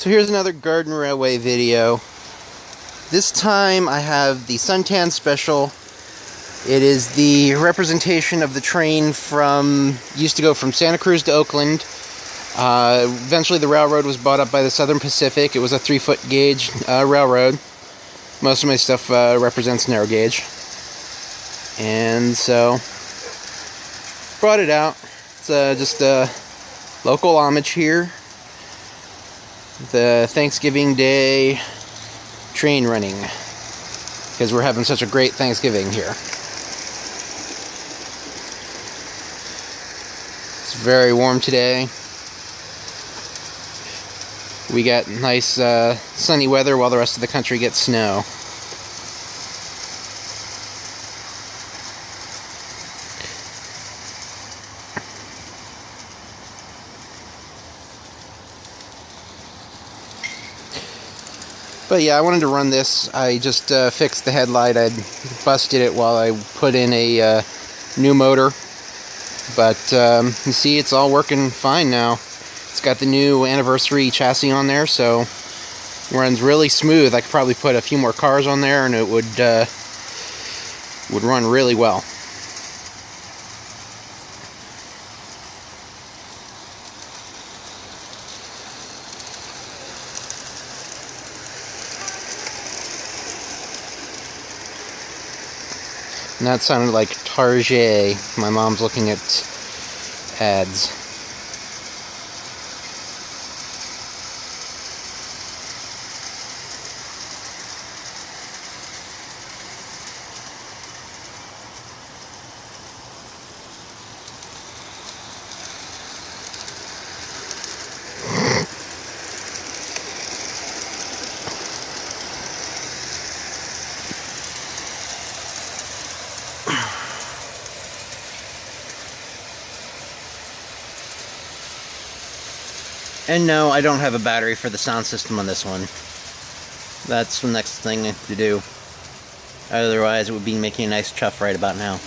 So here's another Garden Railway video. This time I have the Suntan Special. It is the representation of the train used to go from Santa Cruz to Oakland. Eventually the railroad was bought up by the Southern Pacific. It was a 3-foot gauge railroad. Most of my stuff represents narrow gauge. And so, brought it out. It's just a local homage here. The Thanksgiving Day train running, because we're having such a great Thanksgiving here. It's very warm today. We got nice sunny weather while the rest of the country gets snow. But yeah, I wanted to run this. I just fixed the headlight. I busted it while I put in a new motor. But you see, it's all working fine now. It's got the new anniversary chassis on there, so it runs really smooth. I could probably put a few more cars on there and it would run really well. And that sounded like Target. My mom's looking at ads. And no, I don't have a battery for the sound system on this one. That's the next thing to do. Otherwise, it would be making a nice chuff right about now.